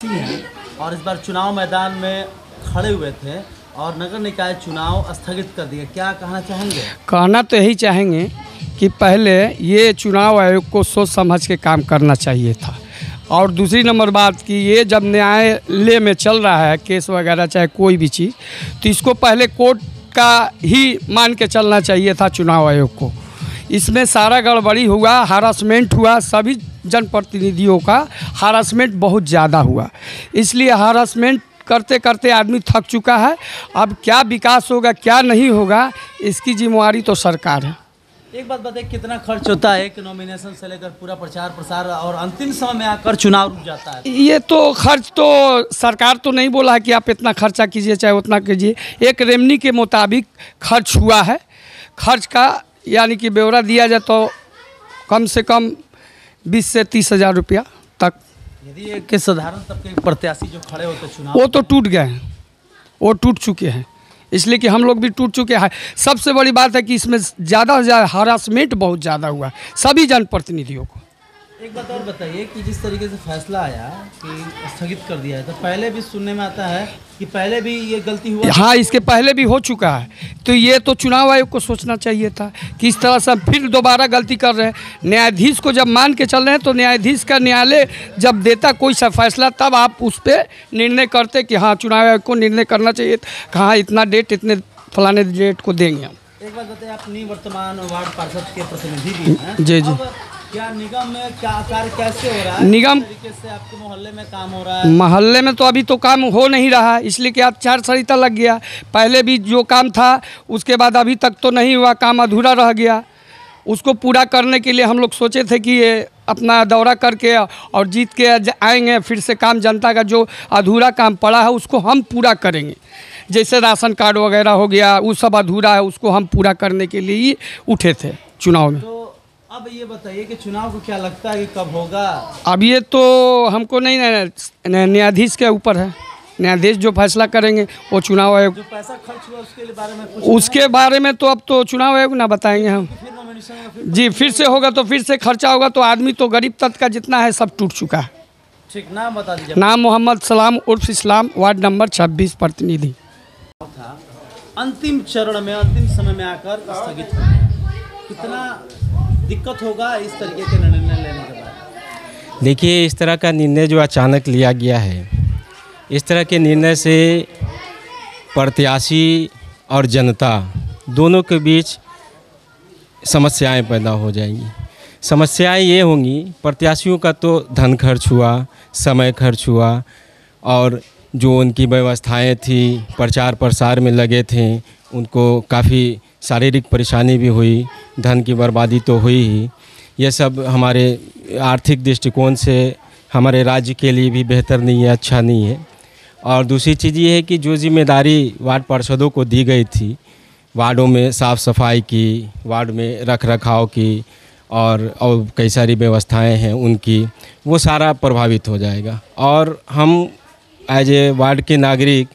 प्रत्याशी हैं और इस बार चुनाव मैदान में खड़े हुए थे और नगर निकाय चुनाव स्थगित कर दिया, क्या कहना चाहेंगे? कहना तो यही चाहेंगे कि पहले ये चुनाव आयोग को सोच समझ के काम करना चाहिए था। और दूसरी नंबर बात कि ये जब न्यायालय में चल रहा है केस वगैरह चाहे कोई भी चीज़, तो इसको पहले कोर्ट का ही मान के चलना चाहिए था चुनाव आयोग को। इसमें सारा गड़बड़ी हुआ, हरासमेंट हुआ, सभी जनप्रतिनिधियों का हरासमेंट बहुत ज़्यादा हुआ। इसलिए हरासमेंट करते करते आदमी थक चुका है। अब क्या विकास होगा क्या नहीं होगा इसकी जिम्मेवारी तो सरकार है। एक बात बताइए, कितना खर्च होता है एक नॉमिनेशन से लेकर पूरा प्रचार प्रसार और अंतिम समय में आकर चुनाव रुक जाता है? ये तो खर्च तो सरकार तो नहीं बोला है कि आप इतना खर्चा कीजिए चाहे उतना कीजिए। एक रेमनी के मुताबिक खर्च हुआ है। खर्च का यानी कि ब्यौरा दिया जाए तो कम से कम 20 से 30 हज़ार रुपया तक। यदि एक साधारण तबके प्रत्याशी जो खड़े होते चुनाव, वो तो टूट गए हैं, वो टूट चुके हैं, इसलिए कि हम लोग भी टूट चुके हैं। सबसे बड़ी बात है कि इसमें ज़्यादा से ज़्यादा हरासमेंट बहुत ज़्यादा हुआ सभी जनप्रतिनिधियों को। एक बात और बताइए कि जिस तरीके से फैसला आया कि स्थगित कर दिया है, तो पहले भी सुनने में आता है कि पहले भी ये गलती हुआ। हाँ, इसके पहले भी हो चुका है, तो ये तो चुनाव आयोग को सोचना चाहिए था कि इस तरह से हम फिर दोबारा गलती कर रहे हैं। न्यायाधीश को जब मान के चल रहे हैं तो न्यायाधीश का न्यायालय जब देता कोई सा फैसला तब आप उस पर निर्णय करते कि हाँ चुनाव आयोग को निर्णय करना चाहिए, कहाँ इतना डेट इतने फलाने डेट को देंगे हम। एक बात बताइए, आप वर्तमान वार्ड पार्षद के प्रतिनिधि भी हैं। जी जी। क्या निगम में क्या कार्य कैसे हो रहा है? निगम तरीके से आपके मोहल्ले में काम हो रहा है? मोहल्ले में तो अभी तो काम हो नहीं रहा है, इसलिए कि आचार-संहिता लग गया। पहले भी जो काम था उसके बाद अभी तक तो नहीं हुआ, काम अधूरा रह गया। उसको पूरा करने के लिए हम लोग सोचे थे कि ये अपना दौरा करके और जीत के आएंगे, फिर से काम जनता का जो अधूरा काम पड़ा है उसको हम पूरा करेंगे। जैसे राशन कार्ड वगैरह हो गया, वो सब अधूरा है, उसको हम पूरा करने के लिए ही उठे थे चुनाव में। तो अब ये बताइए कि चुनाव को क्या लगता है कि कब होगा? अब ये तो हमको नहीं, न्यायाधीश के ऊपर है। न्यायाधीश जो फैसला करेंगे वो चुनाव आयोग। जो पैसा खर्च हुआ उसके बारे में कुछ उसके बारे में तो अब तो चुनाव आयोग ना बताएंगे हम। जी, फिर से होगा तो फिर से खर्चा होगा, तो आदमी तो गरीब तबका का जितना है सब टूट चुका है। ठीक, नाम बता दीजिए। नाम मोहम्मद सलाम उर्फ इस्लाम, वार्ड नंबर 26 प्रतिनिधि। अंतिम चरण में अंतिम समय में आकर स्थगित हो गया, कितना दिक्कत होगा इस तरीके के निर्णय लेने के बाद? देखिए, इस तरह का निर्णय जो अचानक लिया गया है, इस तरह के निर्णय से प्रत्याशी और जनता दोनों के बीच समस्याएं पैदा हो जाएंगी। समस्याएं ये होंगी, प्रत्याशियों का तो धन खर्च हुआ, समय खर्च हुआ, और जो उनकी व्यवस्थाएं थी प्रचार प्रसार में लगे थे उनको काफ़ी शारीरिक परेशानी भी हुई, धन की बर्बादी तो हुई ही। ये सब हमारे आर्थिक दृष्टिकोण से हमारे राज्य के लिए भी बेहतर नहीं है, अच्छा नहीं है। और दूसरी चीज़ ये है कि जो जिम्मेदारी वार्ड पार्षदों को दी गई थी, वार्डों में साफ़ सफाई की, वार्ड में रख रखाव की और कई सारी व्यवस्थाएं हैं उनकी, वो सारा प्रभावित हो जाएगा। और हम एज ए वार्ड के नागरिक,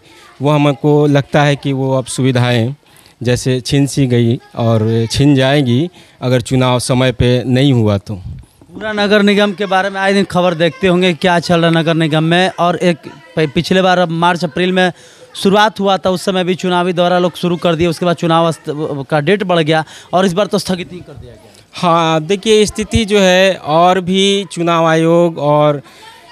वो हमको लगता है कि वो अब सुविधाएं जैसे छीन सी गई और छीन जाएगी अगर चुनाव समय पे नहीं हुआ तो। पूरा नगर निगम के बारे में आए दिन खबर देखते होंगे क्या चल रहा है नगर निगम में। और एक पिछले बार मार्च अप्रैल में शुरुआत हुआ था, उस समय भी चुनावी दौरा लोग शुरू कर दिए, उसके बाद चुनाव का डेट बढ़ गया और इस बार तो स्थगित ही कर दिया गया। हाँ, देखिए स्थिति जो है, और भी चुनाव आयोग और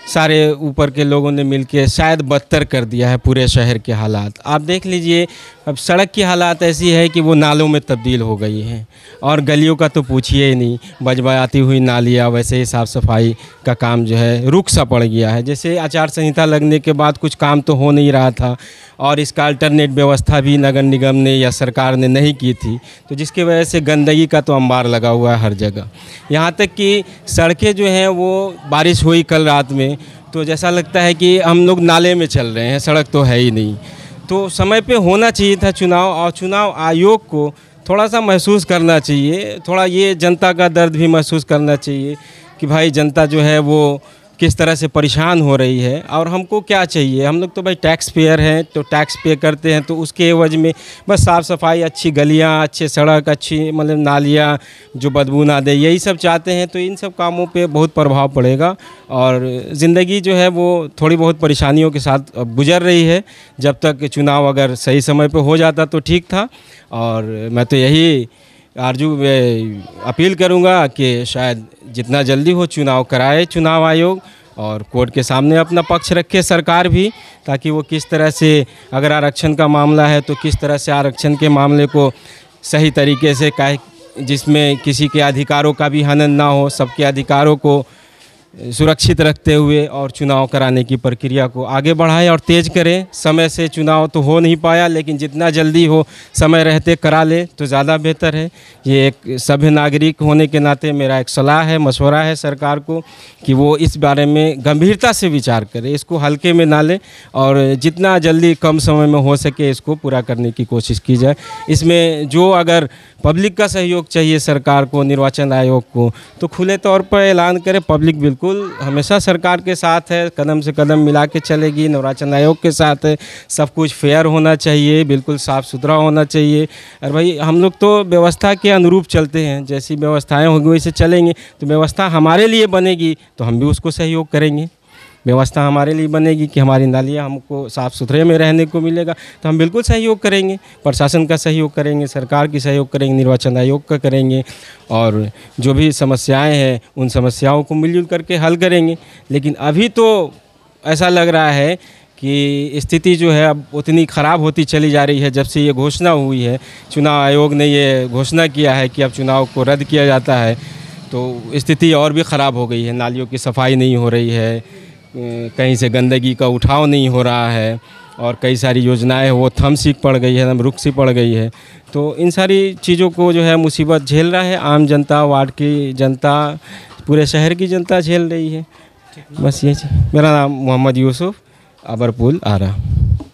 सारे ऊपर के लोगों ने मिलकर शायद बदतर कर दिया है पूरे शहर के हालात। आप देख लीजिए, अब सड़क की हालात ऐसी है कि वो नालों में तब्दील हो गई हैं, और गलियों का तो पूछिए ही नहीं, बजबजाती हुई नालियाँ, वैसे ही साफ़ सफाई का काम जो है रुक सा पड़ गया है। जैसे आचार संहिता लगने के बाद कुछ काम तो हो नहीं रहा था, और इसका अल्टरनेट व्यवस्था भी नगर निगम ने या सरकार ने नहीं की थी, तो जिसकी वजह से गंदगी का तो अंबार लगा हुआ है हर जगह। यहाँ तक कि सड़कें जो हैं, वो बारिश हुई कल रात में तो जैसा लगता है कि हम लोग नाले में चल रहे हैं, सड़क तो है ही नहीं। तो समय पे होना चाहिए था चुनाव, और चुनाव आयोग को थोड़ा सा महसूस करना चाहिए, थोड़ा ये जनता का दर्द भी महसूस करना चाहिए कि भाई जनता जो है वो किस तरह से परेशान हो रही है। और हमको क्या चाहिए, हम लोग तो भाई टैक्स पेयर हैं, तो टैक्स पे करते हैं, तो उसके एवज में बस साफ़ सफाई, अच्छी गलियां, अच्छे सड़क, अच्छी मतलब नालियां जो बदबू ना दे, यही सब चाहते हैं। तो इन सब कामों पे बहुत प्रभाव पड़ेगा और ज़िंदगी जो है वो थोड़ी बहुत परेशानियों के साथ गुजर रही है। जब तक चुनाव अगर सही समय पे हो जाता तो ठीक था। और मैं तो यही आरजू अपील करूंगा कि शायद जितना जल्दी हो चुनाव कराए चुनाव आयोग, और कोर्ट के सामने अपना पक्ष रखे सरकार भी, ताकि वो किस तरह से, अगर आरक्षण का मामला है तो किस तरह से आरक्षण के मामले को सही तरीके से जिसमें किसी के अधिकारों का भी हनन ना हो, सबके अधिकारों को सुरक्षित रखते हुए और चुनाव कराने की प्रक्रिया को आगे बढ़ाएं और तेज़ करें। समय से चुनाव तो हो नहीं पाया, लेकिन जितना जल्दी हो समय रहते करा ले तो ज़्यादा बेहतर है। ये एक सभ्य नागरिक होने के नाते मेरा एक सलाह है, मशवरा है सरकार को कि वो इस बारे में गंभीरता से विचार करे, इसको हल्के में ना ले और जितना जल्दी कम समय में हो सके इसको पूरा करने की कोशिश की जाए। इसमें जो अगर पब्लिक का सहयोग चाहिए सरकार को, निर्वाचन आयोग को, तो खुले तौर पर ऐलान करे। पब्लिक बिल्कुल हमेशा सरकार के साथ है, कदम से कदम मिला के चलेगी, निर्वाचन आयोग के साथ है। सब कुछ फेयर होना चाहिए, बिल्कुल साफ़ सुथरा होना चाहिए। और भाई हम लोग तो व्यवस्था के अनुरूप चलते हैं, जैसी व्यवस्थाएं होंगी वैसे चलेंगे। तो व्यवस्था हमारे लिए बनेगी तो हम भी उसको सहयोग करेंगे। व्यवस्था हमारे लिए बनेगी कि हमारी नालियाँ हमको साफ़ सुथरे में रहने को मिलेगा तो हम बिल्कुल सहयोग करेंगे। प्रशासन का सहयोग करेंगे, सरकार की सहयोग करेंगे, निर्वाचन आयोग का करेंगे, और जो भी समस्याएं हैं उन समस्याओं को मिलजुल करके हल करेंगे। लेकिन अभी तो ऐसा लग रहा है कि स्थिति जो है अब उतनी ख़राब होती चली जा रही है। जब से ये घोषणा हुई है, चुनाव आयोग ने ये घोषणा किया है कि अब चुनाव को रद्द किया जाता है, तो स्थिति और भी ख़राब हो गई है। नालियों की सफाई नहीं हो रही है, कहीं से गंदगी का उठाव नहीं हो रहा है, और कई सारी योजनाएं वो थम सी पड़ गई है, रुक सी पड़ गई है। तो इन सारी चीज़ों को जो है मुसीबत झेल रहा है आम जनता, वार्ड की जनता, पूरे शहर की जनता झेल रही है। बस ये मेरा नाम मोहम्मद यूसुफ, अबरपुल आरा।